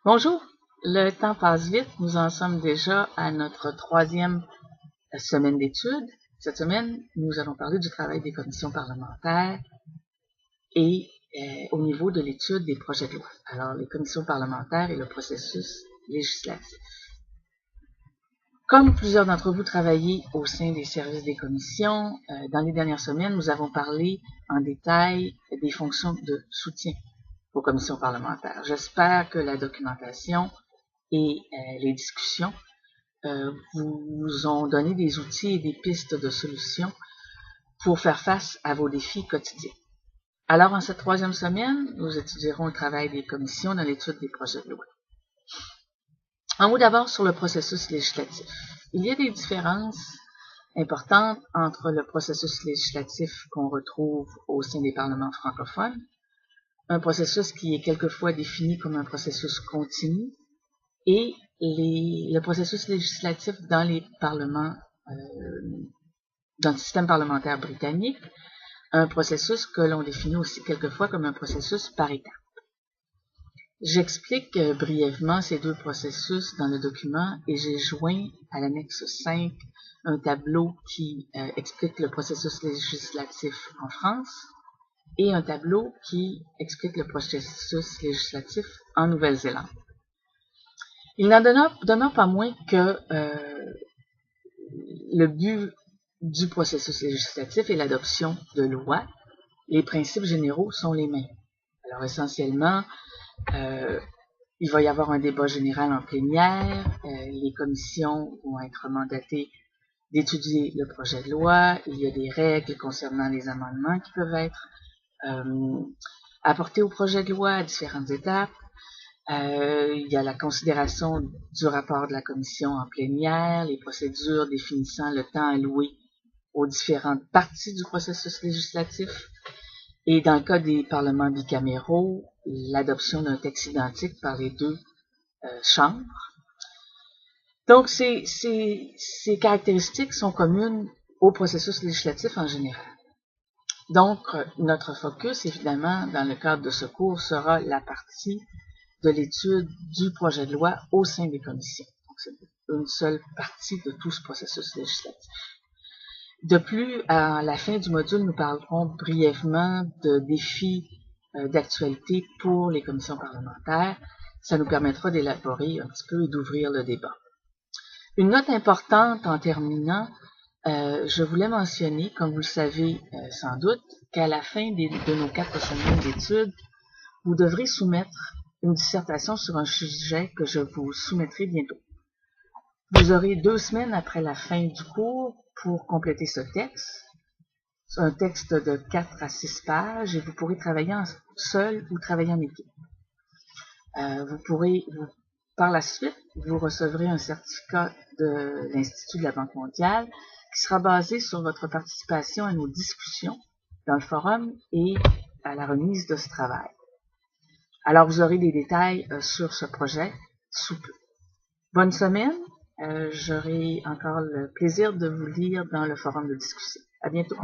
Bonjour, le temps passe vite, nous en sommes déjà à notre troisième semaine d'études. Cette semaine, nous allons parler du travail des commissions parlementaires et au niveau de l'étude des projets de loi. Alors, les commissions parlementaires et le processus législatif. Comme plusieurs d'entre vous travaillez au sein des services des commissions, dans les dernières semaines, nous avons parlé en détail des fonctions de soutien aux commissions parlementaires. J'espère que la documentation et les discussions vous ont donné des outils et des pistes de solutions pour faire face à vos défis quotidiens. Alors, en cette troisième semaine, nous étudierons le travail des commissions dans l'étude des projets de loi. Un mot d'abord sur le processus législatif. Il y a des différences importantes entre le processus législatif qu'on retrouve au sein des parlements francophones, un processus qui est quelquefois défini comme un processus continu, et le processus législatif dans les parlements, dans le système parlementaire britannique, un processus que l'on définit aussi quelquefois comme un processus par étapes. J'explique brièvement ces deux processus dans le document et j'ai joint à l'annexe 5 un tableau qui explique le processus législatif en France et un tableau qui explique le processus législatif en Nouvelle-Zélande. Il n'en demeure pas moins que le but du processus législatif est l'adoption de lois. Les principes généraux sont les mêmes. Alors essentiellement, il va y avoir un débat général en plénière, les commissions vont être mandatées d'étudier le projet de loi, il y a des règles concernant les amendements qui peuvent être apportés au projet de loi à différentes étapes. Il y a la considération du rapport de la commission en plénière, les procédures définissant le temps alloué aux différentes parties du processus législatif, et dans le cas des parlements bicaméraux, l'adoption d'un texte identique par les deux chambres. Donc, ces caractéristiques sont communes au processus législatif en général. Donc, notre focus, évidemment, dans le cadre de ce cours, sera la partie de l'étude du projet de loi au sein des commissions. Donc, c'est une seule partie de tout ce processus législatif. De plus, à la fin du module, nous parlerons brièvement de défis d'actualité pour les commissions parlementaires. Ça nous permettra d'élaborer un petit peu et d'ouvrir le débat. Une note importante en terminant, je voulais mentionner, comme vous le savez sans doute, qu'à la fin de nos 4 semaines d'études, vous devrez soumettre une dissertation sur un sujet que je vous soumettrai bientôt. Vous aurez 2 semaines après la fin du cours pour compléter ce texte. C'est un texte de 4 à 6 pages et vous pourrez travailler seul ou travailler en équipe. Par la suite, vous recevrez un certificat de l'Institut de la Banque mondiale qui sera basé sur votre participation à nos discussions dans le forum et à la remise de ce travail. Alors, vous aurez des détails sur ce projet sous peu. Bonne semaine. J'aurai encore le plaisir de vous lire dans le forum de discussion. À bientôt.